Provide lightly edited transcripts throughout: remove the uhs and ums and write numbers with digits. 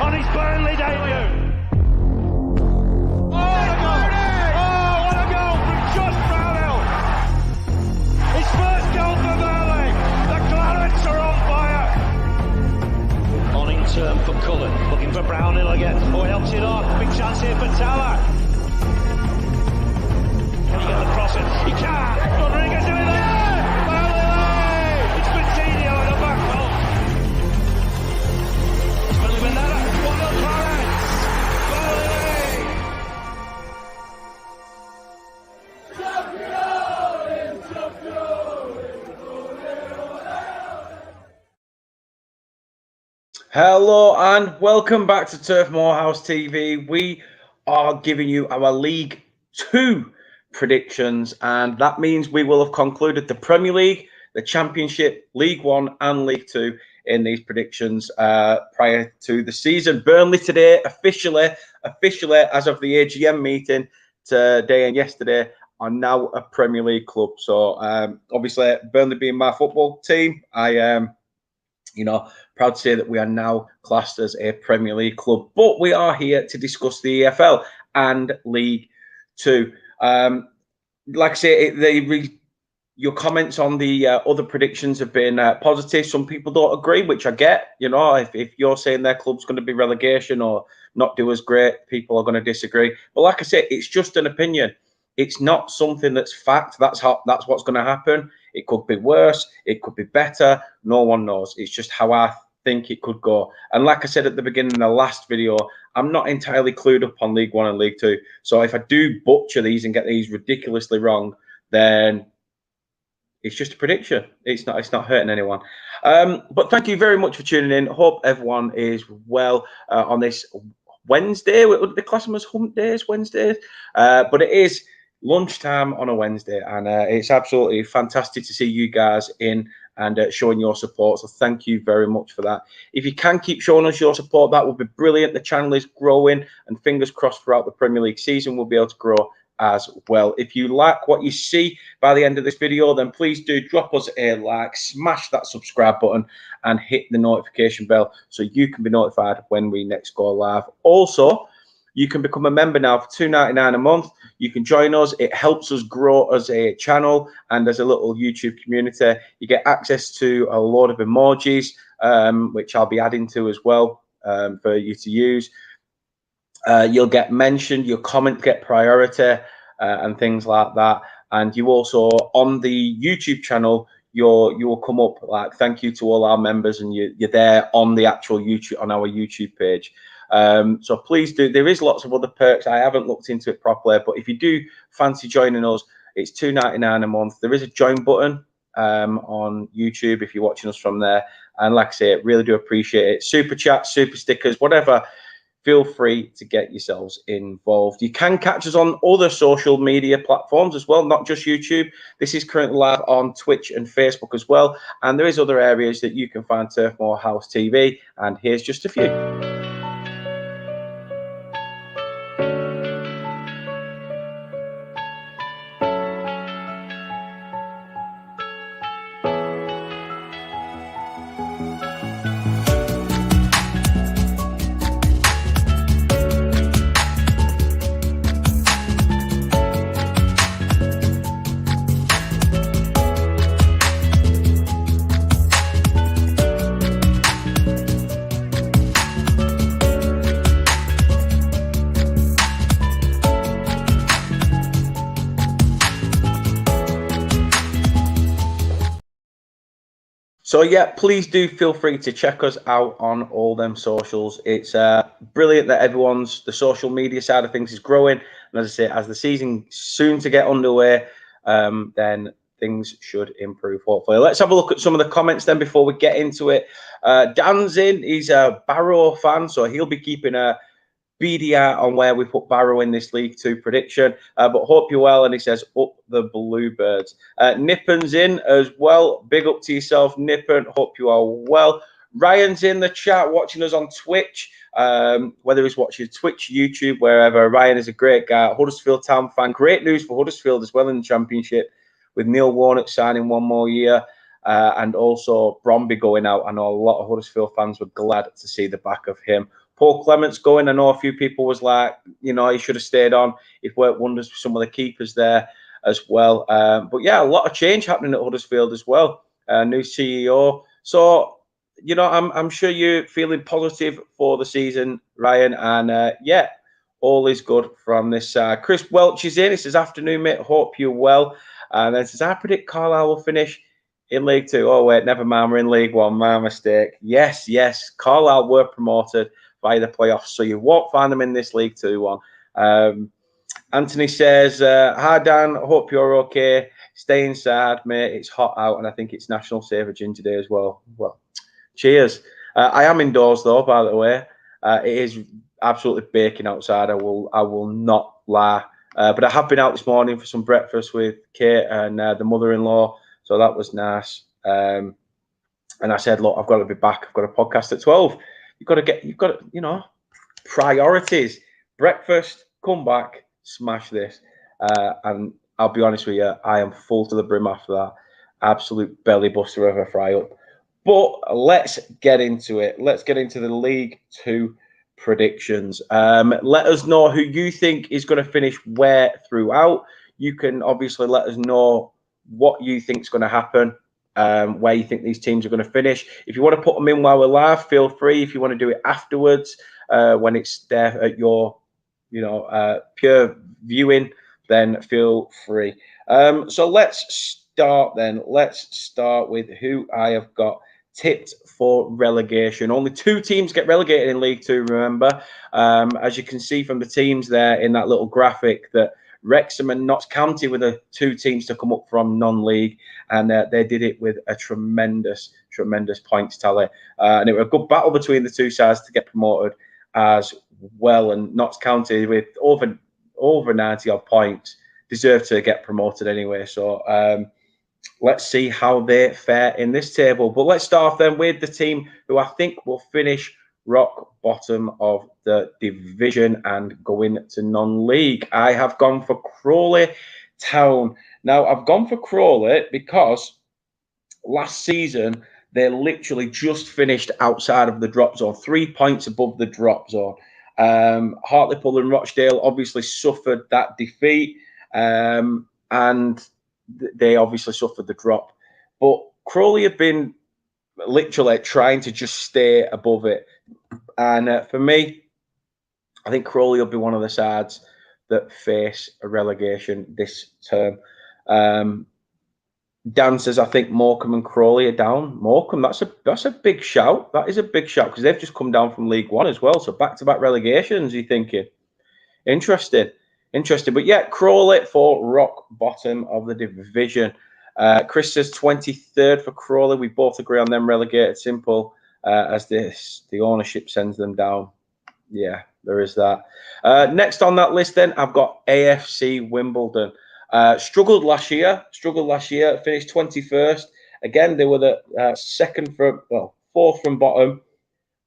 on his Burnley debut. Oh, what a goal from Josh Brownhill. His first goal for Burnley. The Clarets are on fire. On in turn for Cullen, looking for Brownhill again. Oh, he helps it off. Big chance here for Tala. Can he get the crossing? He can. Rodriguez doing it. It's Coutinho at the back post. It's Billy Manetta. 1-0 Clarets. Hello and welcome back to Turf Moorhouse TV. We are giving you our League Two predictions, and that means we will have concluded the Premier League, the Championship, League One and League Two in these predictions prior to the season. Burnley today officially as of the AGM meeting today and yesterday are now a Premier League club. So obviously Burnley being my football team, I am proud to say that we are now classed as a Premier League club. But we are here to discuss the EFL and League Two. Like I say, your comments on the other predictions have been positive. Some people don't agree, which I get. If you're saying their club's going to be relegation or not do as great, people are going to disagree. But like I said, it's just an opinion. It's not something that's fact. That's what's going to happen. It could be worse. It could be better. No one knows. It's just how I think it could go. And like I said at the beginning of the last video, I'm not entirely clued up on League One and League Two. So if I do butcher these and get these ridiculously wrong, then it's just a prediction. It's not hurting anyone. But thank you very much for tuning in. Hope everyone is well on this Wednesday. The class them as hump days, Wednesdays. But it is lunchtime on a Wednesday, and it's absolutely fantastic to see you guys in and showing your support. So thank you very much for that. If you can keep showing us your support, that would be brilliant. The channel is growing, and fingers crossed throughout the Premier League season we'll be able to grow as well. If you like what you see by the end of this video, then please do drop us a like, smash that subscribe button and hit the notification bell so you can be notified when we next go live. Also, you can become a member now for $2.99 a month. You can join us. It helps us grow as a channel and as a little YouTube community. You get access to a lot of emojis, which I'll be adding to as well for you to use. You'll get mentioned. Your comments get priority and things like that. And you also, on the YouTube channel, you will come up like thank you to all our members, and you're there on the actual YouTube, on our YouTube page. So please do. There is lots of other perks. I haven't looked into it properly, but if you do fancy joining us, it's $2.99 a month. There is a join button on YouTube if you're watching us from there. And like I say, really do appreciate it. Super chat, super stickers, whatever. Feel free to get yourselves involved. You can catch us on other social media platforms as well, not just YouTube. This is currently live on Twitch and Facebook as well. And there is other areas that you can find Turf Moorhouse TV. And here's just a few. So yeah, please do feel free to check us out on all them socials. It's brilliant that the social media side of things is growing. And as I say, as the season soon to get underway, then things should improve, hopefully. Let's have a look at some of the comments then before we get into it. Dan's in. He's a Barrow fan, so he'll be keeping a BDR on where we put Barrow in this League Two prediction. But hope you're well, and he says, up the Bluebirds. Nippon's in as well. Big up to yourself, Nippon. Hope you are well. Ryan's in the chat watching us on Twitch. Whether he's watching Twitch, YouTube, wherever. Ryan is a great guy. Huddersfield Town fan. Great news for Huddersfield as well in the Championship, with Neil Warnock signing one more year. And also Bromby going out. I know a lot of Huddersfield fans were glad to see the back of him. Paul Clement's going. I know a few people was like, he should have stayed on. He'd worked wonders for some of the keepers there as well. But yeah, a lot of change happening at Huddersfield as well. New CEO. So, I'm sure you're feeling positive for the season, Ryan. And yeah, all is good from this side. Chris Welch is in. He says, afternoon, mate. Hope you're well. And then says, I predict Carlisle will finish in League Two. Oh, wait, never mind. We're in League One. My mistake. Yes. Carlisle were promoted via the playoffs, so you won't find them in this League Two one. Anthony says, hi, Dan. Hope you're okay. Stay inside, mate. It's hot out, and I think it's National Save a Ginger Day as well. Well, cheers. I am indoors, though, by the way. It is absolutely baking outside. I will not lie. But I have been out this morning for some breakfast with Kate and the mother-in-law, so that was nice. And I said, look, I've got to be back. I've got a podcast at 12. You've got to, priorities. Breakfast, come back, smash this. And I'll be honest with you, I am full to the brim after that. Absolute belly buster of a fry up. But let's get into it. Let's get into the League Two predictions. Let us know who you think is going to finish where throughout. You can obviously let us know what you think is going to happen, where you think these teams are going to finish. If you want to put them in while we're live, feel free. If you want to do it afterwards, when it's there at your, pure viewing, then feel free. So let's start then. Let's start with who I have got tipped for relegation. Only 2 teams get relegated in League Two, remember. As you can see from the teams there in that little graphic, that Wrexham and Notts County were the 2 teams to come up from non-league, and they did it with a tremendous points tally. And it was a good battle between the 2 sides to get promoted as well. And Notts County, with over 90 odd points, deserve to get promoted anyway. So let's see how they fare in this table. But let's start off then with the team who I think will finish rock bottom of the division and go into non-league. I have gone for Crawley Town. Now, I've gone for Crawley because last season they literally just finished outside of the drop zone, 3 points above the drop zone. Hartlepool and Rochdale obviously suffered that defeat, and they obviously suffered the drop. But Crawley have been literally trying to just stay above it. And for me, I think Crawley will be one of the sides that face a relegation this term. Dan says, I think Morecambe and Crawley are down. Morecambe, that's a big shout. That is a big shout because they've just come down from League One as well. So back-to-back relegations, you're thinking. Interesting. But yeah, Crawley for rock bottom of the division. Chris says 23rd for Crawley. We both agree on them relegated. Simple as this. The ownership sends them down. Yeah, there is that. Next on that list then, I've got AFC Wimbledon. Struggled last year. Finished 21st. Again, they were the fourth from bottom.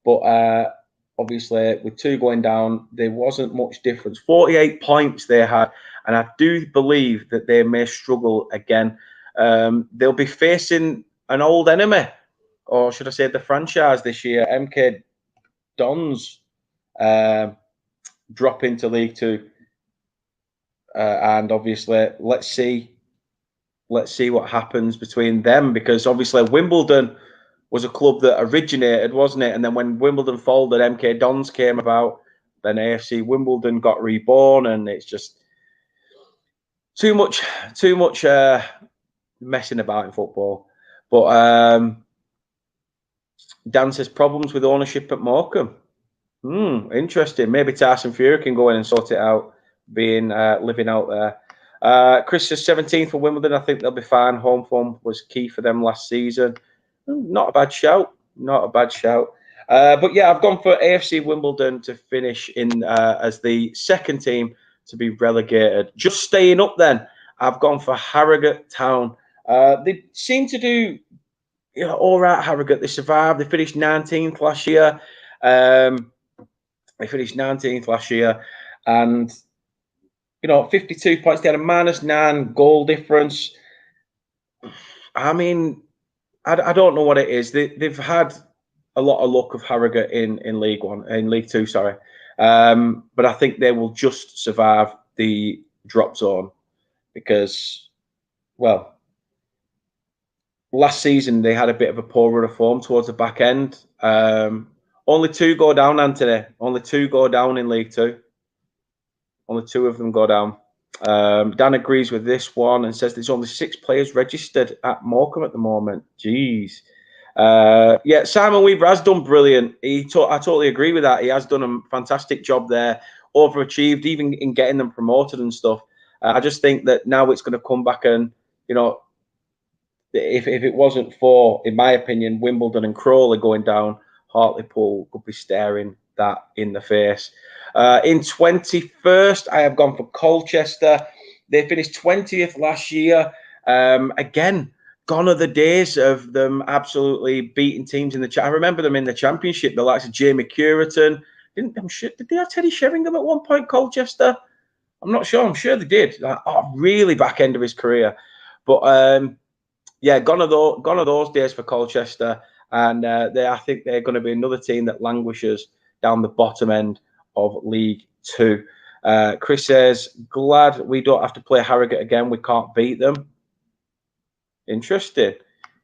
But obviously, with 2 going down, there wasn't much difference. 48 points they had. And I do believe that they may struggle again. They'll be facing an old enemy, or should I say the franchise this year. MK Dons drop into League Two. And obviously, let's see what happens between them, because obviously Wimbledon was a club that originated, wasn't it? And then when Wimbledon folded, MK Dons came about. Then AFC Wimbledon got reborn, and it's just too much messing about in football. But Dan says problems with ownership at Morecambe. Interesting. Maybe Tyson Fury can go in and sort it out, being living out there. Chris says 17th for Wimbledon. I think they'll be fine. Home form was key for them last season. Not a bad shout. But yeah, I've gone for AFC Wimbledon to finish in as the second team to be relegated. Just staying up then, I've gone for Harrogate Town. They seem to do all right, Harrogate. They survived. They finished 19th last year. And 52 points. They had a -9 goal difference. I mean, I don't know what it is. They've had a lot of luck of Harrogate in League One, in League Two, sorry. But I think they will just survive the drop zone because, well, last season they had a bit of a poor run of form towards the back end. Only 2 go down, Anthony. Only 2 go down in League Two. Only 2 of them go down. Dan agrees with this one and says there's only 6 players registered at Morecambe at the moment. Jeez. Yeah, Simon Weaver has done brilliant. I totally agree with that. He has done a fantastic job there, overachieved, even in getting them promoted and stuff. I just think that now it's going to come back and, you know, if it wasn't for, in my opinion, Wimbledon and Crawley going down, Hartlepool could be staring that in the face. In 21st, I have gone for Colchester. They finished 20th last year. Again, gone are the days of them absolutely beating teams in the I remember them in the Championship, the likes of Jamie Curitan. Did they have Teddy Sheringham at one point, Colchester? I'm not sure. I'm sure they did. Really back end of his career. But yeah, gone are those days for Colchester. And I think they're going to be another team that languishes down the bottom end of League Two. Chris says, glad we don't have to play Harrogate again. We can't beat them. Interesting.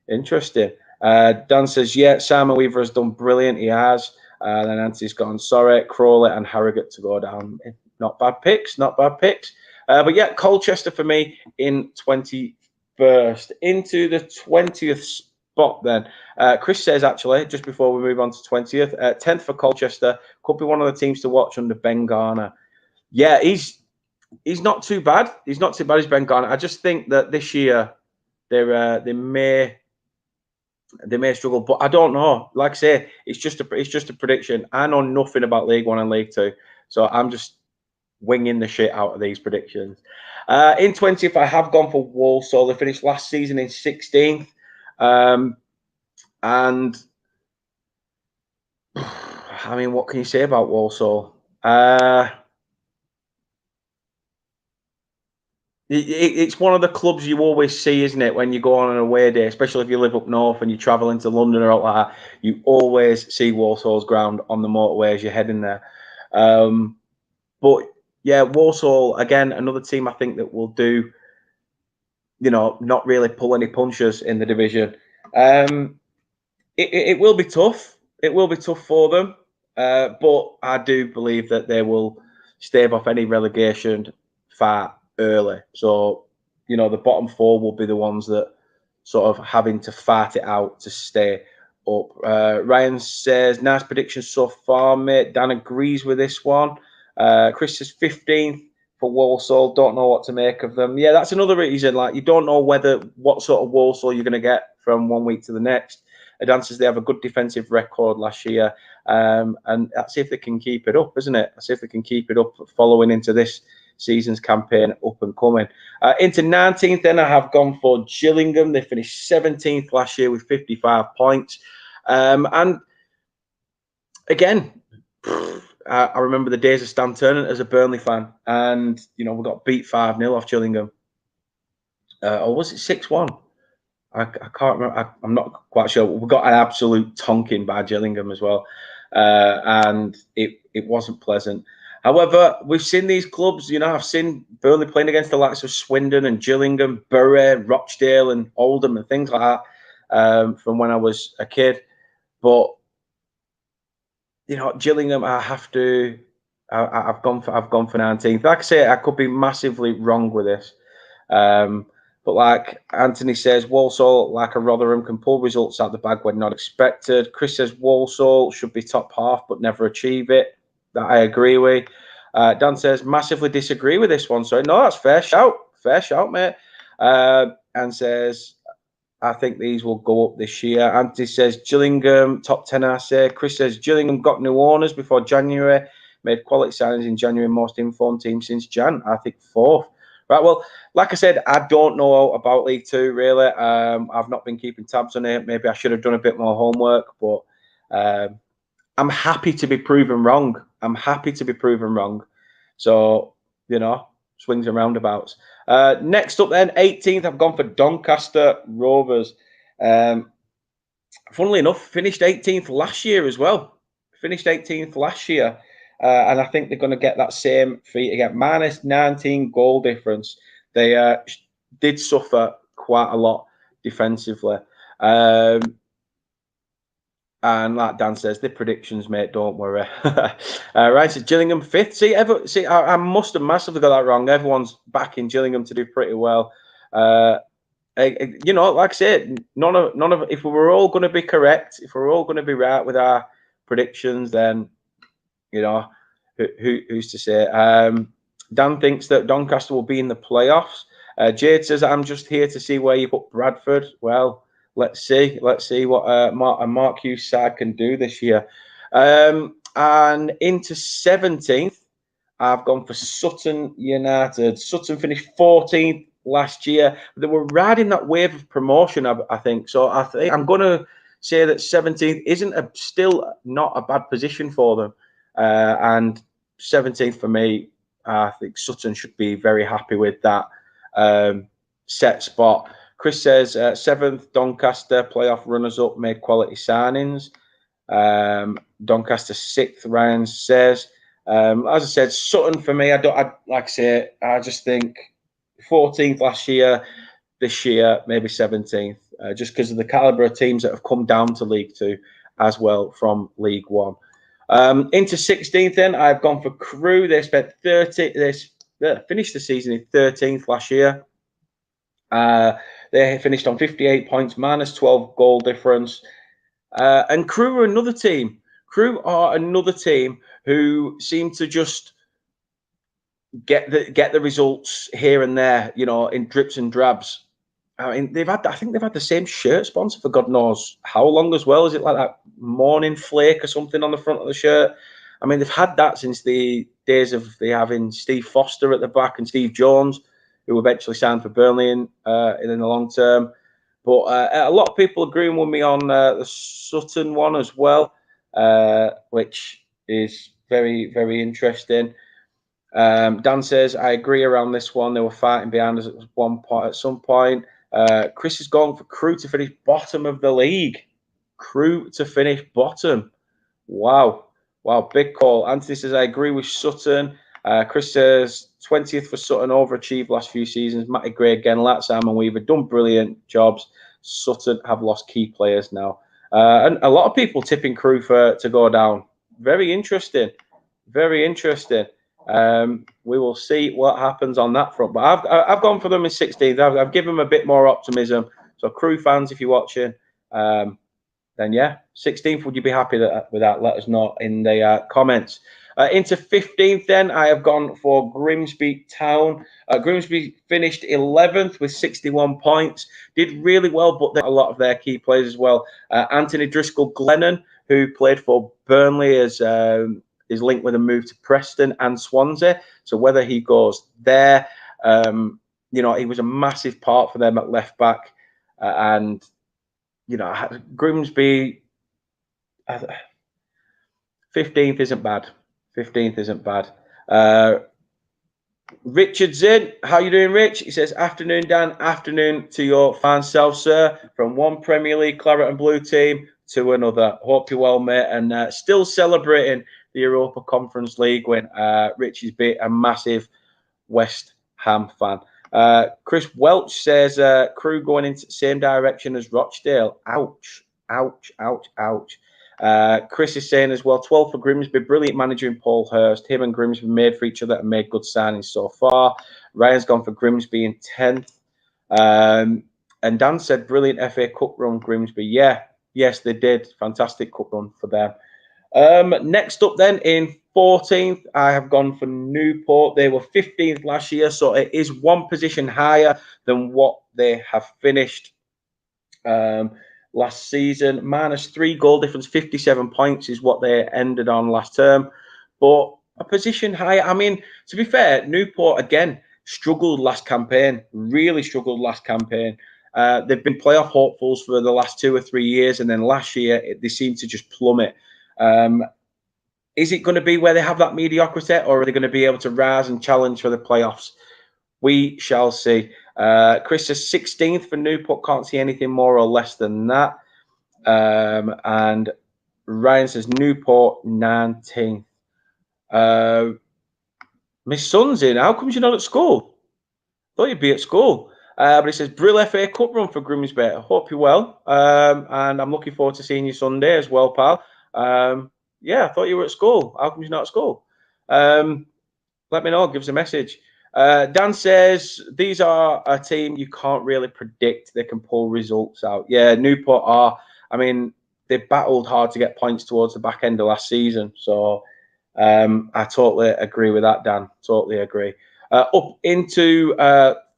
Dan says, yeah, Simon Weaver has done brilliant. He has. Then Anthony's gone, sorry, Crawley and Harrogate to go down. Not bad picks. But yeah, Colchester for me in 21st. Into the 20th spot then. Chris says, actually, just before we move on to 20th, 10th for Colchester. Could be one of the teams to watch under Ben Garner. Yeah, he's not too bad. He's not too bad as Ben Garner. I just think that this year they may struggle, but I don't know. Like I say, it's just a prediction. I know nothing about League One and League Two, so I'm just winging the shit out of these predictions. In 20th, I have gone for Walsall. They finished last season in 16th, and I mean, what can you say about Walsall? It's one of the clubs you always see, isn't it, when you go on an away day, especially if you live up north and you travel into London or like that, you always see Walsall's ground on the motorway as you're heading there. But yeah, Walsall, again, another team I think that will do, you know, not really pull any punches in the division. It will be tough. It will be tough for them. But I do believe that they will stave off any relegation far early. So, you know, the bottom 4 will be the ones that sort of having to fight it out to stay up. Ryan says, nice prediction so far, mate. Dan agrees with this one. Chris says 15th for Walsall. Don't know what to make of them. Yeah, that's another reason. Like, you don't know what sort of Walsall you're going to get from one week to the next. Dan says they have a good defensive record last year. And let's see if they can keep it up, isn't it? Let's see if they can keep it up following into this season's campaign up and coming. Into 19th, then I have gone for Gillingham. They finished 17th last year with 55 points. And again, I remember the days of Stan Turner as a Burnley fan. And, you know, we got beat 5-0 off Gillingham. Or was it 6-1? I can't remember. I'm not quite sure. We got an absolute tonking by Gillingham as well. And it wasn't pleasant. However, we've seen these clubs, you know, I've seen Burnley playing against the likes of Swindon and Gillingham, Bury, Rochdale and Oldham and things like that from when I was a kid. But, you know, Gillingham, I've gone for 19th. Like I say, I could be massively wrong with this. But like Anthony says, Walsall, like a Rotherham, can pull results out the bag when not expected. Chris says Walsall should be top half but never achieve it. That I agree with. Dan says, massively disagree with this one. So, no, that's fair shout. Fair shout, mate. And says, I think these will go up this year. Anthony says, Gillingham, top 10, I say. Chris says, Gillingham got new owners before January. Made quality signings in January. Most informed team since Jan. I think 4th. Right, well, like I said, I don't know about League Two, really. I've not been keeping tabs on it. Maybe I should have done a bit more homework, but I'm happy to be proven wrong. So, you know, swings and roundabouts. Next up then, 18th, I've gone for Doncaster Rovers. funnily enough, finished 18th last year as well. Finished 18th last year. And I think they're going to get that same feat again. Minus 19 goal difference. They did suffer quite a lot defensively. And like Dan says, the predictions, mate, don't worry. Right, so Gillingham 5th. See, I must have massively got that wrong. Everyone's backing Gillingham to do pretty well. You know, like I said, none of if we were all going to be correct, if we're all going to be right with our predictions, then, you know, who's to say? Dan thinks that Doncaster will be in the playoffs. Jade says, I'm just here to see where you put Bradford. Well, let's see what Mark Hughes side can do this year. And into 17th, I've gone for Sutton United. Sutton finished 14th last year. They were riding that wave of promotion, I think. So I think I'm going to say that 17th isn't still not a bad position for them. And 17th for me, I think Sutton should be very happy with that set spot. Chris says 7th, Doncaster, playoff runners-up, made quality signings. Doncaster 6th, Ryan says. As I said, Sutton for me, I just think 14th last year, this year, maybe 17th, just because of the calibre of teams that have come down to League Two as well from League One. Into 16th, then I've gone for Crewe. They spent 30. They finished the season in 13th last year. They finished on 58 points, minus 12 goal difference. And Crewe are another team. Crewe are another team who seem to just get the results here and there, you know, in drips and drabs. I mean, I think they've had the same shirt sponsor for God knows how long as well. Is it like that morning flake or something on the front of the shirt? I mean, they've had that since the days of having Steve Foster at the back and Steve Jones, who eventually signed for Burnley in the long term. But a lot of people agreeing with me on the Sutton one as well, which is very, very interesting. Dan says, I agree around this one. They were fighting behind us at some point. Chris has gone for Crewe to finish bottom of the league. Crewe to finish bottom. Wow, big call. Anthony says, I agree with Sutton. Chris says 20th for Sutton, overachieved last few seasons. Matty Gray again, like Simon Weaver, done brilliant jobs. Sutton have lost key players now. And a lot of people tipping Crewe to go down. Very interesting. Very interesting. We will see what happens on that front. But I've gone for them in 16th. I've given them a bit more optimism. So Crewe fans, if you're watching, then yeah, 16th, would you be happy with that? Let us know in the comments. Into 15th, then I have gone for Grimsby Town. Grimsby finished 11th with 61 points. Did really well, but a lot of their key players as well. Anthony Driscoll-Glennon, who played for Burnley, is linked with a move to Preston and Swansea. So whether he goes there, you know, he was a massive part for them at left back. And, you know, Grimsby, 15th isn't bad. 15th isn't bad. Richard's in. How you doing, Rich? He says, afternoon, Dan. Afternoon to your fine self, sir. From one Premier League claret and blue team to another. Hope you're well, mate. And still celebrating the Europa Conference League win. Rich is a massive West Ham fan. Chris Welch says, Crewe going into the same direction as Rochdale. Ouch, ouch, ouch, ouch. Chris is saying as well, 12 for Grimsby, brilliant manager in Paul Hurst. Him and Grimsby made for each other and made good signings so far. Ryan's gone for Grimsby in 10th. And Dan said, brilliant FA Cup run, Grimsby. Yeah, yes, they did. Fantastic cup run for them. Next up then, in 14th, I have gone for Newport. They were 15th last year, so it is one position higher than what they have finished last season. Minus 3 goal difference, 57 points is what they ended on last term. But a position higher. I mean, to be fair, Newport, again, struggled last campaign. Really struggled last campaign. They've been playoff hopefuls for the last 2 or 3 years. And then last year, they seemed to just plummet. Is it going to be where they have that mediocrity, or are they going to be able to rise and challenge for the playoffs? We shall see. Chris says 16th for Newport. Can't see anything more or less than that. And Ryan says Newport 19th. My son's in. How come you're not at school? Thought you'd be at school. But he says Brill FA Cup run for Grimsby. I hope you're well. And I'm looking forward to seeing you Sunday as well, pal. Yeah, I thought you were at school. How come you're not at school? Let me know. Give us a message. Dan says these are a team you can't really predict. They can pull results out. Yeah, Newport are. I mean, they battled hard to get points towards the back end of last season. So I totally agree with that, Dan. Totally agree. Up into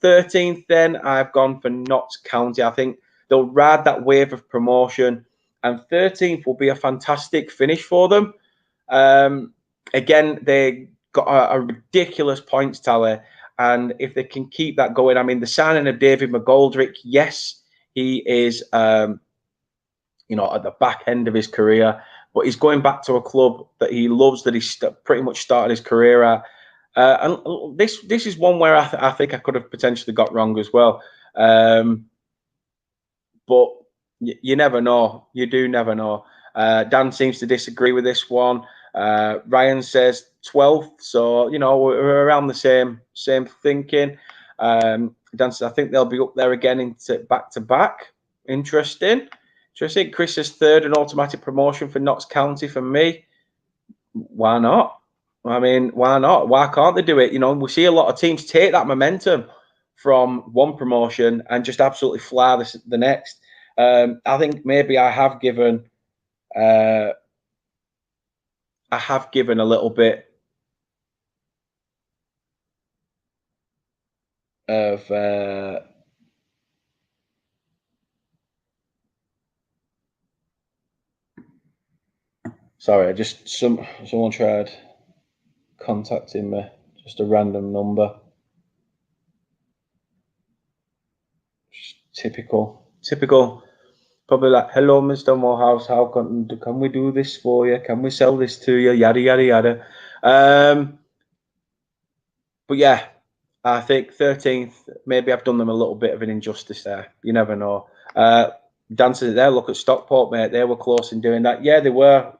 13th, then I've gone for Notts County. I think they'll ride that wave of promotion, and 13th will be a fantastic finish for them. Again, they got a ridiculous points tally, and if they can keep that going, I mean, the signing of David McGoldrick, yes, he is, at the back end of his career, but he's going back to a club that he loves, that he's pretty much started his career at. And this is one where I think I could have potentially got wrong as well. But you never know. You do never know. Dan seems to disagree with this one. Ryan says 12th, so we're around the same thinking. Dan says I think they'll be up there again into back to back. Interesting. Chris says third, an automatic promotion for Notts County for me. Why not? I mean, why not? Why can't they do it? We see a lot of teams take that momentum from one promotion and just absolutely fly the next. I think maybe I have given a little bit of sorry, someone tried contacting me, just a random number. Typical. Probably like, hello, Mr. Morehouse, how can we do this for you? Can we sell this to you? Yada, yada, yada. But yeah, I think 13th, maybe I've done them a little bit of an injustice there. You never know. Dancers there, look at Stockport, mate. They were close in doing that. Yeah, they were.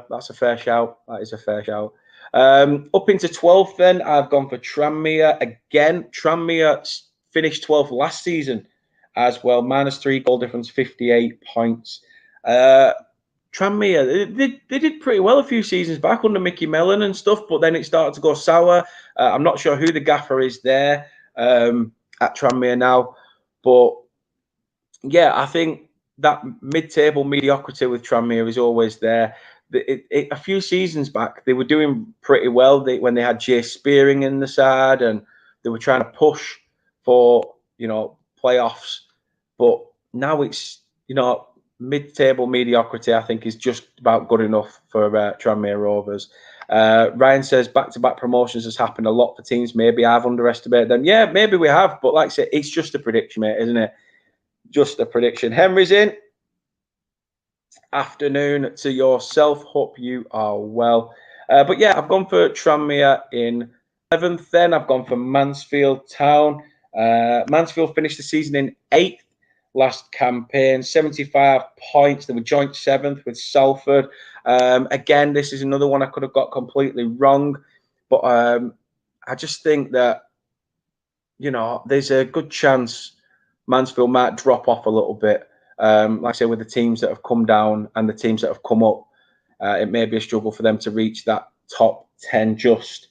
That's a fair shout. That is a fair shout. Up into 12th, then I've gone for Tranmere again. Tranmere finished 12th last season as well. -3 goal difference, 58 points. Tranmere, they did pretty well a few seasons back under Mickey Mellon and stuff, but then it started to go sour. I'm not sure who the gaffer is there at Tranmere now, but yeah, I think that mid-table mediocrity with Tranmere is always there. A few seasons back, they were doing pretty well when they had Jay Spearing in the side, and they were trying to push for playoffs. But now it's mid-table mediocrity. I think is just about good enough for Tranmere Rovers. Ryan says back-to-back promotions has happened a lot for teams. Maybe I've underestimated them. Yeah, maybe we have, but like I said, it's just a prediction, mate, isn't it? Just a prediction. Henry's in. Afternoon to yourself. Hope you are well. But yeah, I've gone for Tranmere in 11th. Then I've gone for Mansfield Town. Mansfield finished the season in 8th last campaign, 75 points. They were joint 7th with Salford. Again, this is another one I could have got completely wrong, but I just think that there's a good chance Mansfield might drop off a little bit. Like I say, with the teams that have come down and the teams that have come up, it may be a struggle for them to reach that top 10 just.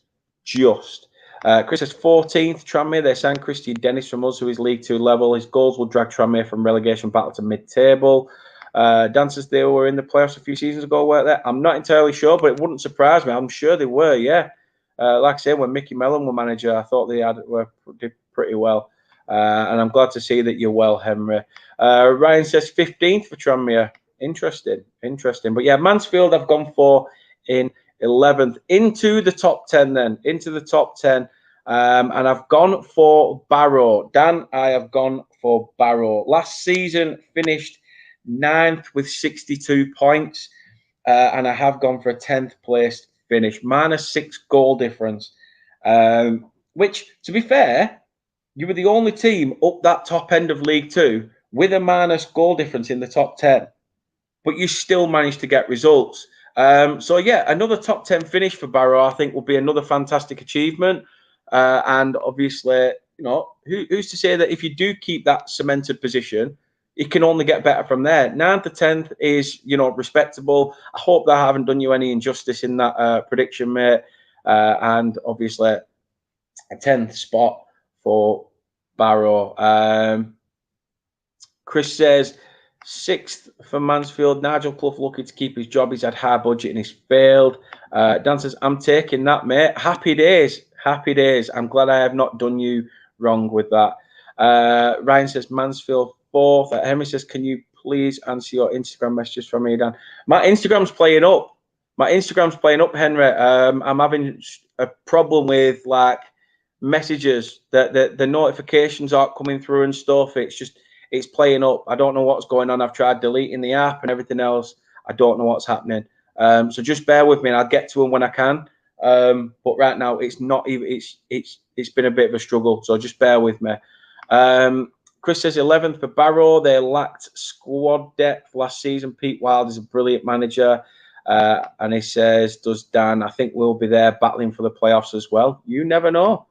Chris says 14th, Tranmere. They signed Christian Dennis from us, who is League Two level. His goals will drag Tranmere from relegation battle to mid-table. Dan says they were in the playoffs a few seasons ago, weren't they? I'm not entirely sure, but it wouldn't surprise me. I'm sure they were, yeah. Like I say, when Mickey Mellon were manager, I thought they did pretty well. And I'm glad to see that you're well, Henry. Ryan says 15th for Tranmere. Interesting. But yeah, Mansfield I've gone for in 11th. Into the top 10 then. And I've gone for Barrow. Dan, I have gone for Barrow. Last season finished 9th with 62 points. And I have gone for a 10th place finish. -6 goal difference. Which, to be fair, you were the only team up that top end of League Two with a minus goal difference in the top 10, but you still managed to get results. So yeah, another top 10 finish for Barrow, I think, will be another fantastic achievement. And obviously, who's to say that if you do keep that cemented position, it can only get better from there. 9th to 10th is, respectable. I hope that I haven't done you any injustice in that prediction, mate. And obviously, a 10th spot for Barrow. Chris says 6th for Mansfield. Nigel Clough looking to keep his job. He's had high budget and he's failed. Dan says, I'm taking that, mate. Happy days. Happy days. I'm glad I have not done you wrong with that. Ryan says Mansfield 4th. Henry says, can you please answer your Instagram messages from me, Dan? My Instagram's playing up. Henry. I'm having a problem with messages that the notifications aren't coming through and stuff. It's playing up. I don't know what's going on. I've tried deleting the app and everything else. I don't know what's happening. So just bear with me and I'll get to them when I can. But right now it's not even. It's been a bit of a struggle. So just bear with me. Chris says 11th for Barrow. They lacked squad depth last season. Pete Wild is a brilliant manager. And he says, does Dan? I think we'll be there battling for the playoffs as well. You never know.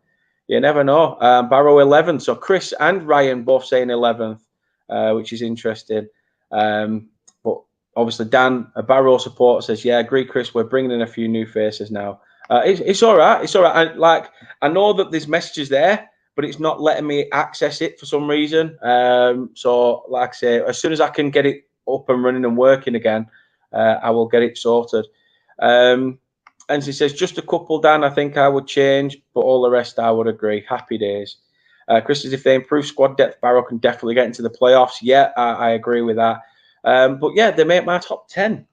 You never know. Barrow 11th. So Chris and Ryan both saying 11th, which is interesting. But obviously Dan, a Barrow supporter, says, yeah, agree, Chris. We're bringing in a few new faces now. It's all right. It's all right. I know that there's messages there, but it's not letting me access it for some reason. So like I say, as soon as I can get it up and running and working again, I will get it sorted. And she says, just a couple, Dan, I think I would change, but all the rest I would agree. Happy days. Chris says, if they improve squad depth, Barrow can definitely get into the playoffs. Yeah, I agree with that. But yeah, they make my top 10.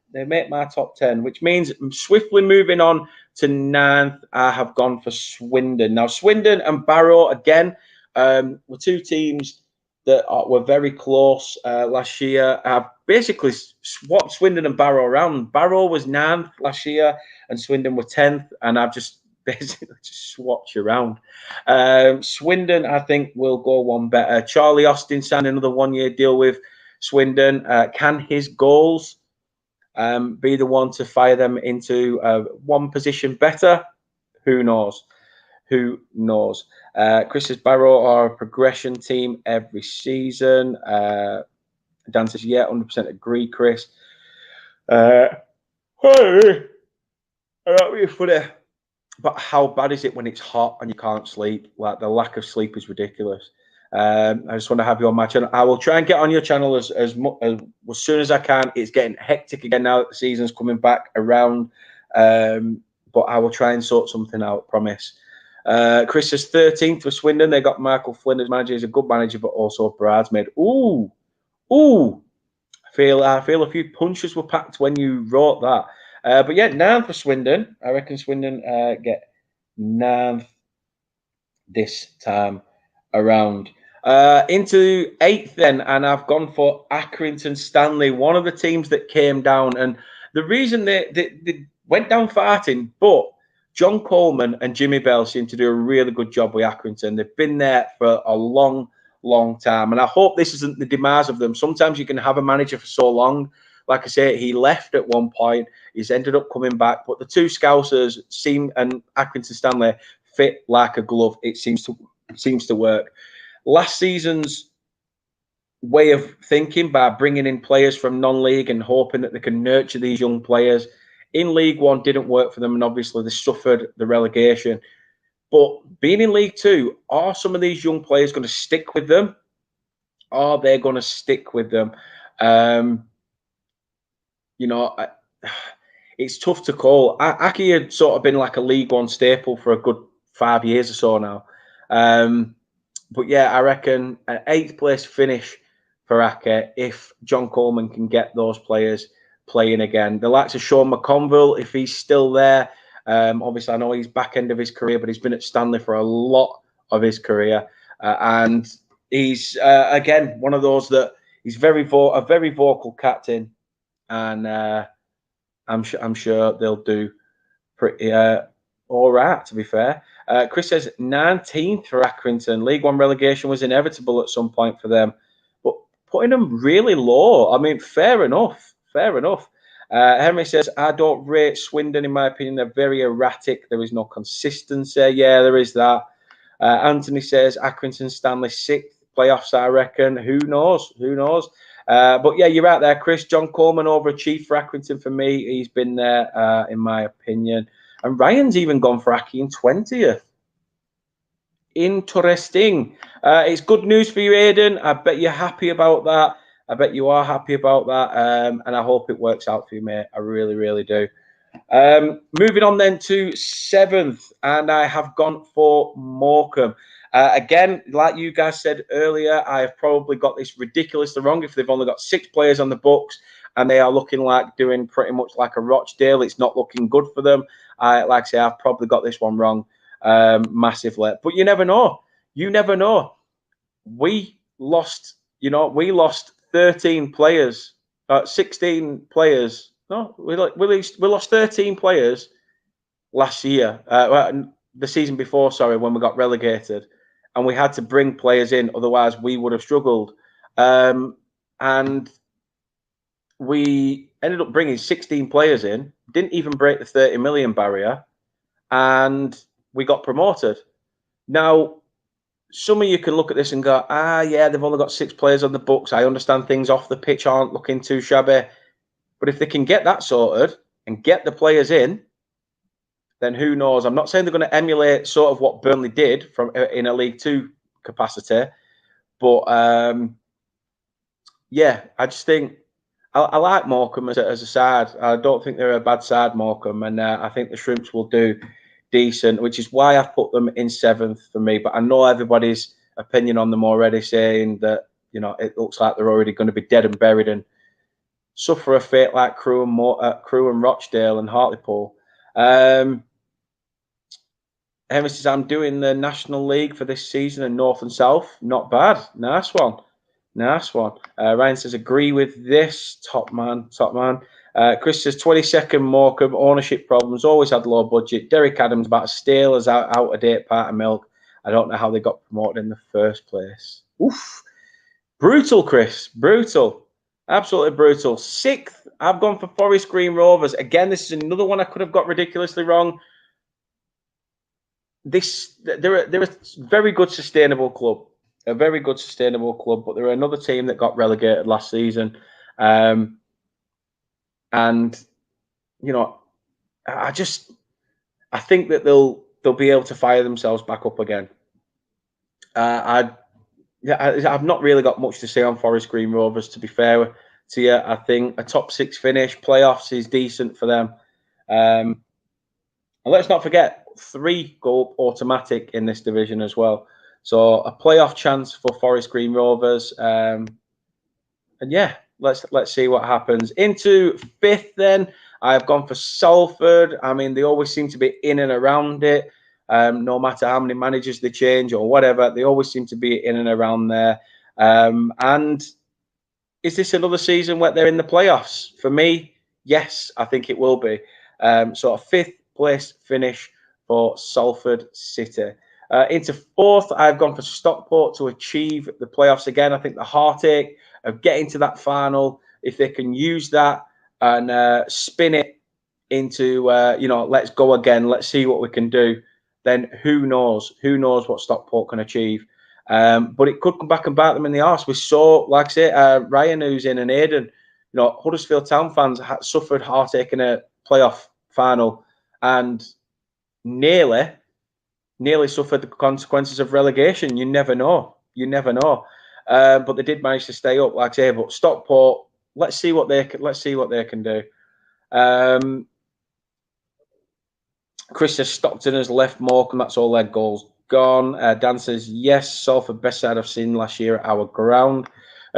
Which means swiftly moving on to 9th, I have gone for Swindon. Now, Swindon and Barrow, again, were two teams that were very close last year. I've basically swapped Swindon and Barrow around. Barrow was 9th last year and Swindon were 10th, and I've just basically just swapped around. Swindon, I think, will go one better. Charlie Austin signed another 1-year deal with Swindon. Can his goals be the one to fire them into one position better? Who knows? Chris says Barrow are a progression team every season. Dan says, yeah, 100% agree, Chris. Funny. But how bad is it when it's hot and you can't sleep? Like, the lack of sleep is ridiculous. I just want to have you on my channel. I will try and get on your channel as soon as I can. It's getting hectic again now that the season's coming back around. But I will try and sort something out, promise. Chris says 13th for Swindon. They got Michael Flynn as manager. He's a good manager, but also a bridesmaid. Ooh. I feel a few punches were packed when you wrote that. But yeah, 9th for Swindon. I reckon Swindon get 9th this time around. Into 8th then, and I've gone for Accrington Stanley, one of the teams that came down. And the reason they went down farting, but John Coleman and Jimmy Bell seem to do a really good job with Accrington. They've been there for a long time. And I hope this isn't the demise of them. Sometimes you can have a manager for so long. Like I say, he left at one point. He's ended up coming back. But the two Scousers and Accrington Stanley fit like a glove. It seems to work. Last season's way of thinking, by bringing in players from non-league and hoping that they can nurture these young players in League One, didn't work for them. And obviously they suffered the relegation. But being in League Two, are some of these young players going to stick with them? Are they going to stick with them? It's tough to call. Aki had sort of been like a League One staple for a good 5 years or so now. But yeah, I reckon an 8th place finish for Aki if John Coleman can get those players playing again. The likes of Sean McConville, if he's still there. Obviously, I know he's back end of his career, but he's been at Stanley for a lot of his career. And he's, again, one of those that he's a very vocal captain. And I'm sure they'll do pretty all right, to be fair. Chris says 19th for Accrington. League One relegation was inevitable at some point for them. But putting them really low. I mean, fair enough. Fair enough. Henry says, I don't rate Swindon, in my opinion. They're very erratic. There is no consistency. Yeah, there is that. Anthony says, Accrington, Stanley, 6th. Playoffs, I reckon. Who knows? Who knows? But yeah, you're right there, Chris. John Coleman overachieved for Accrington for me. He's been there, in my opinion. And Ryan's even gone for Aki in 20th. Interesting. It's good news for you, Aidan. I bet you're happy about that. I bet you are happy about that. And I hope it works out for you, mate. I really, really do. Moving on then to 7th, and I have gone for Morecambe. Again, like you guys said earlier, I have probably got this ridiculously wrong. If they've only got 6 players on the books and they are looking like doing pretty much like a Rochdale, it's not looking good for them. Like I say, I've probably got this one wrong massively. But you never know. You never know. We lost 13 players, 16 players. No, we lost 13 players last year, the season before, sorry, when we got relegated, and we had to bring players in, otherwise we would have struggled. And we ended up bringing 16 players in, didn't even break the 30 million barrier, and we got promoted. Now, some of you can look at this and go, yeah, they've only got 6 players on the books. I understand things off the pitch aren't looking too shabby. But if they can get that sorted and get the players in, then who knows? I'm not saying they're going to emulate sort of what Burnley did in a League Two capacity. But, yeah, I just think I like Morecambe as a side. I don't think they're a bad side, Morecambe. And I think the Shrimps will do decent, which is why I've put them in 7th for me. But I know everybody's opinion on them already, saying that, it looks like they're already going to be dead and buried and suffer a fate like Crewe and Rochdale and Hartlepool. Henry says, I'm doing the National League for this season in North and South. Not bad. Nice one. Nice one. Ryan says, agree with this. Top man. Chris says, 22nd Morecambe, ownership problems, always had low budget. Derek Adams about as stale as out of date part of milk. I don't know how they got promoted in the first place. Oof. Brutal, Chris. Brutal. Absolutely brutal. 6th, I've gone for Forest Green Rovers. Again, this is another one I could have got ridiculously wrong. They're a very good, sustainable club. A very good, sustainable club, but they're another team that got relegated last season. And, I think that they'll be able to fire themselves back up again. I've not really got much to say on Forest Green Rovers, to be fair to you. I think a top 6 finish, playoffs is decent for them. And let's not forget, 3 go automatic in this division as well. So a playoff chance for Forest Green Rovers. And yeah, let's see what happens. Into 5th then, I've gone for Salford. I mean, they always seem to be in and around it. No matter how many managers they change or whatever, they always seem to be in and around there. And is this another season where they're in the playoffs? For me, yes, I think it will be. So a 5th place finish for Salford City. Into 4th, I've gone for Stockport to achieve the playoffs again. I think the heartache of getting to that final, if they can use that and spin it into, let's go again, let's see what we can do, then who knows? Who knows what Stockport can achieve? But it could come back and bite them in the arse. We saw, like I say, Ryan, who's in, and Aidan, Huddersfield Town fans suffered heartache in a playoff final and nearly suffered the consequences of relegation. You never know. But they did manage to stay up, like I say. But Stockport, let's see what they can do. Chris says Stockton has left Morecambe. That's all their goals gone. Dan says, yes, Salford, best side I've seen last year at our ground.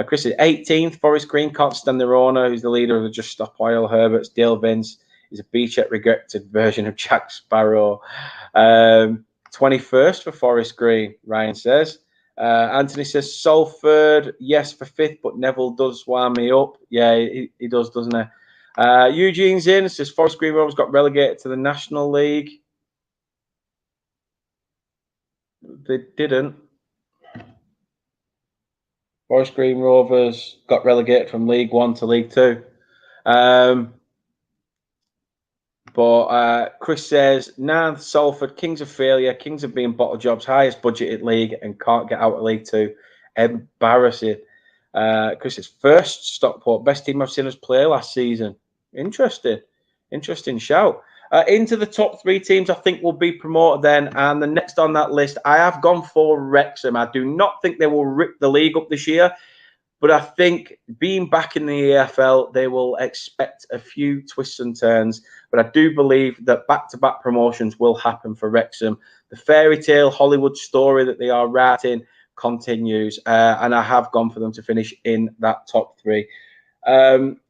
Chris is 18th. Forest Green can't stand their owner, who's the leader of the Just Stop Oil. Herbert's Dale Vince is a beach-at regretted version of Jack Sparrow. 21st for Forest Green, Ryan says. Anthony says Salford, yes, for 5th, but Neville does wind me up. Yeah, he does, doesn't he? Eugene's in, says Forest Green Rovers got relegated to the National League. They didn't. Forest Green Rovers got relegated from League One to League Two. But Chris says, Nanth, Salford, Kings of failure. Kings have been bottle jobs, highest budgeted league and can't get out of League Two. Embarrassing. Chris says, first Stockport, best team I've seen us play last season. Interesting shout. Into the top 3 teams I think will be promoted then. And the next on that list, I have gone for Wrexham. I do not think they will rip the league up this year. But I think being back in the EFL, they will expect a few twists and turns. But I do believe that back-to-back promotions will happen for Wrexham. The fairy tale Hollywood story that they are writing continues. And I have gone for them to finish in that top 3.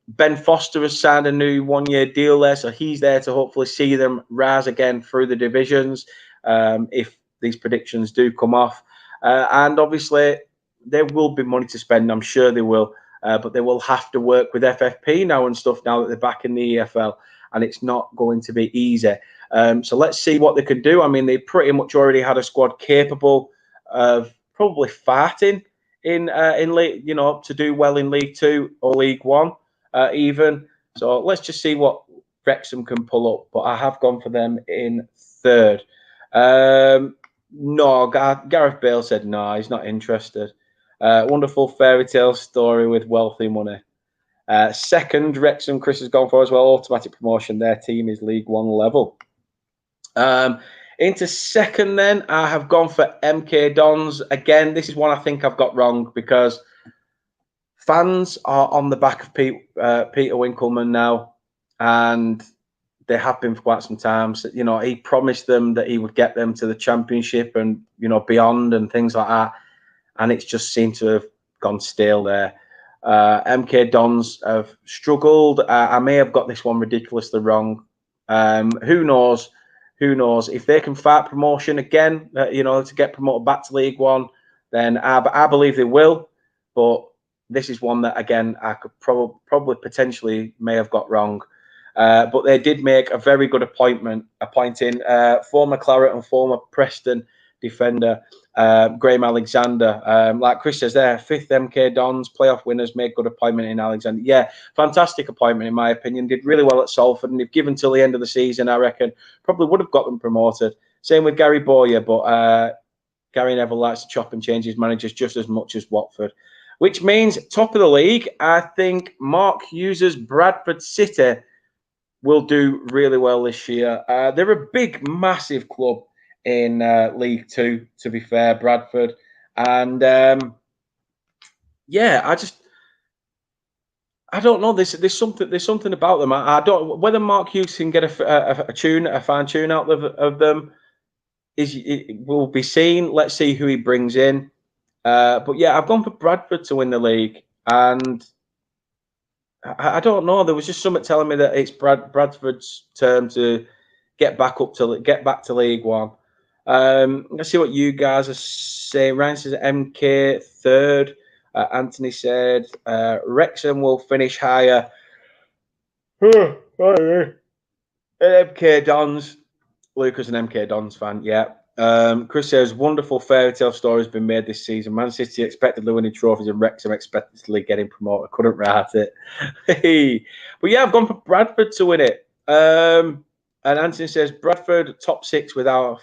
Ben Foster has signed a new 1-year deal there. So he's there to hopefully see them rise again through the divisions if these predictions do come off. And obviously, there will be money to spend. I'm sure they will. But they will have to work with FFP now and stuff now that they're back in the EFL. And it's not going to be easy. So let's see what they can do. I mean, they pretty much already had a squad capable of probably farting in league, to do well in League Two or League One even. So let's just see what Wrexham can pull up. But I have gone for them in 3rd. No, Gareth Bale said no, he's not interested. Wonderful fairy tale story with wealthy money. 2nd, Wrexham, Chris has gone for as well. Automatic promotion. Their team is League One level. Into 2nd, then, I have gone for MK Dons. Again, this is one I think I've got wrong because fans are on the back of Peter Winkleman now, and they have been for quite some time. So, he promised them that he would get them to the Championship and, beyond and things like that. And it's just seemed to have gone stale there. MK Dons have struggled. I may have got this one ridiculously wrong. Who knows? If they can fight promotion again, to get promoted back to League One, then I believe they will. But this is one that, again, I could probably potentially may have got wrong. But they did make a very good appointing former Claret and former Preston defender Graham Alexander. Like Chris says there, 5th MK Dons, playoff winners, made good appointment in Alexander. Yeah, fantastic appointment in my opinion. Did really well at Salford, and if given till the end of the season, I reckon probably would have got them promoted. Same with Gary Bowyer, but Gary Neville likes to chop and change his managers just as much as Watford. Which means top of the league, I think Mark Hughes' Bradford City will do really well this year. They're a big, massive club in League Two, to be fair, Bradford. And I don't know. There's something about them. I don't whether Mark Hughes can get a fine tune out of them. It will be seen. Let's see who he brings in. But yeah, I've gone for Bradford to win the league, and I don't know. There was just something telling me that it's Bradford's turn to get back to League One. Let's see what you guys are saying. Ryan says MK 3rd. Anthony said Wrexham will finish higher. MK Dons. Lucas, an MK Dons fan. Yeah. Chris says wonderful fairy tale story has been made this season. Man City expectedly winning trophies and Wrexham expectedly getting promoted. I couldn't write it. But yeah, I've gone for Bradford to win it. And Anthony says Bradford top 6 without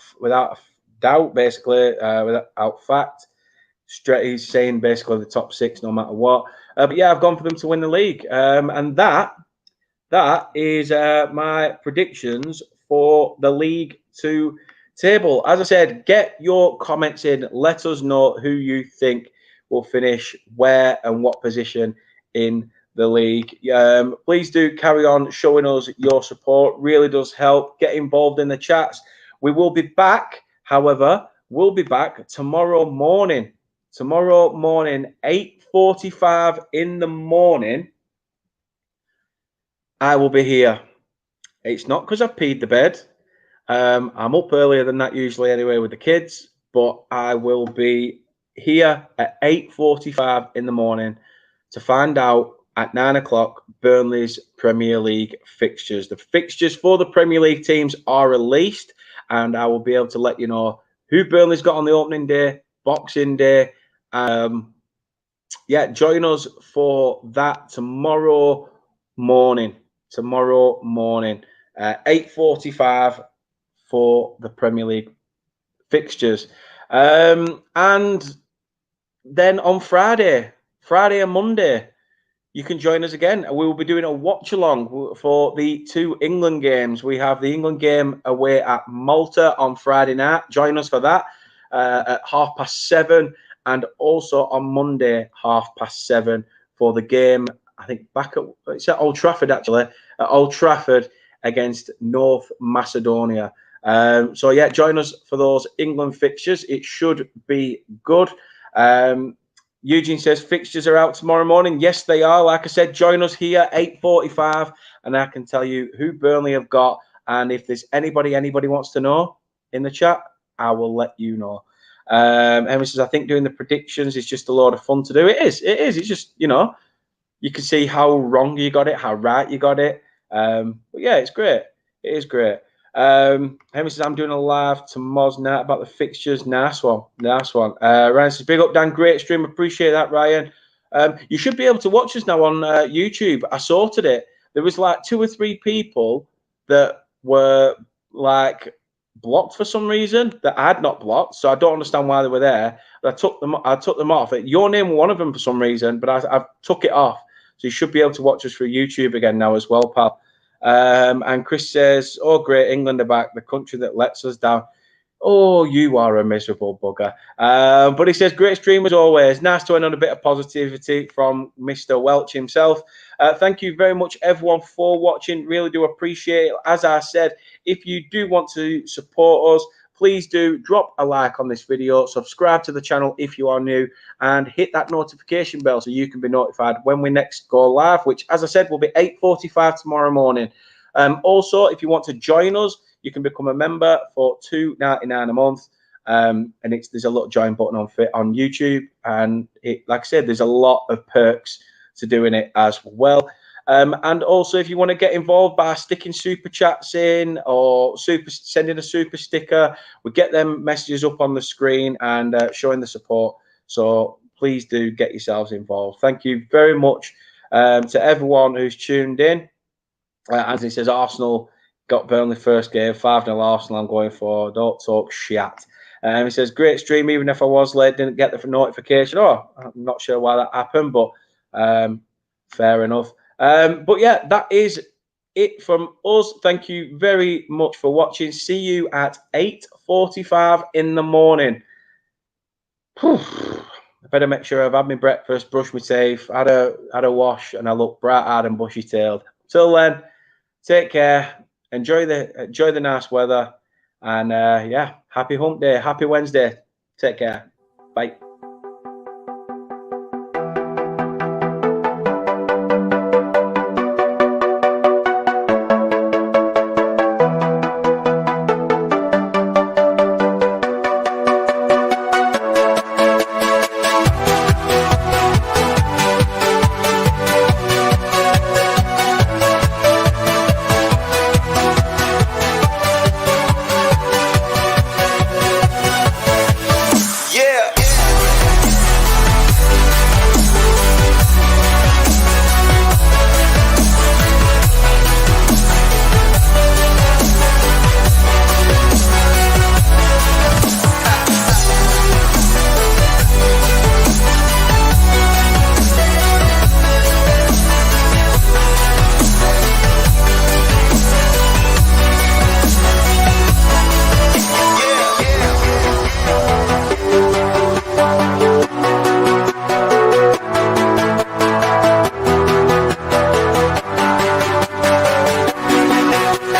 doubt, basically, without fact. He's saying basically the top 6 no matter what. But yeah, I've gone for them to win the league. And that is my predictions for the League Two table. As I said, get your comments in. Let us know who you think will finish where and what position in the league. Please do carry on showing us your support. Really does help. Get involved in the chats. We will be back. However, we'll be back tomorrow morning. 8:45 in the morning. I will be here. It's not because I've peed the bed. I'm up earlier than that usually anyway with the kids, but I will be here at 8:45 in the morning to find out at 9 o'clock Burnley's Premier League fixtures. The fixtures for the Premier League teams are released, and I will be able to let you know who Burnley's got on the opening day, Boxing Day, yeah, join us for that tomorrow morning. 8:45 for the Premier League fixtures. And then on Friday and Monday, you can join us again. We will be doing a watch along for the 2 England games. We have the England game away at Malta on Friday night. Join us for that at 7:30, and also on Monday 7:30 for the game. I think it's at Old Trafford, actually, at Old Trafford against North Macedonia. So yeah, join us for those England fixtures. It should be good. Eugene says fixtures are out tomorrow morning. Yes, they are. Like I said, join us here 8:45, and I can tell you who Burnley have got. And if there's anybody wants to know in the chat, I will let you know. Emma says, I think doing the predictions is just a lot of fun to do. It is. It's just, you can see how wrong you got it, how right you got it. But yeah, it's great. It is great. Henry says, I'm doing a live tomorrow's night about the fixtures. Nice one. Ryan says, big up, Dan. Great stream. Appreciate that, Ryan. You should be able to watch us now on YouTube. I sorted it. There was like 2 or 3 people that were like blocked for some reason that I had not blocked. So I don't understand why they were there. But I took them off. Your name was one of them for some reason, but I took it off. So you should be able to watch us through YouTube again now as well, pal. And Chris says, oh, great, England are back, the country that lets us down. Oh, you are a miserable bugger. But he says, great stream as always. Nice to end on a bit of positivity from Mr. Welch himself. Thank you very much, everyone, for watching. Really do appreciate it. As I said, if you do want to support us, please do drop a like on this video, subscribe to the channel if you are new, and hit that notification bell so you can be notified when we next go live, which, as I said, will be 8:45 tomorrow morning. Also, if you want to join us, you can become a member for $2.99 a month. And there's a little join button on YouTube. And like I said, there's a lot of perks to doing it as well. And also, if you want to get involved by sticking super chats in or sending a super sticker, we get them messages up on the screen and showing the support. So please do get yourselves involved. Thank you very much to everyone who's tuned in. As he says, Arsenal got Burnley first game, 5-0 Arsenal. I'm going for. Don't talk shit. He says, great stream. Even if I was late, didn't get the notification. Oh, I'm not sure why that happened, but fair enough. But yeah, that is it from us. Thank you very much for watching. See you at 8:45 in the morning. I better make sure I've had my breakfast, brushed my teeth, had a wash, and I look bright-eyed and bushy-tailed. Till then, take care. Enjoy the nice weather, and yeah, happy hump day, happy Wednesday. Take care. Bye.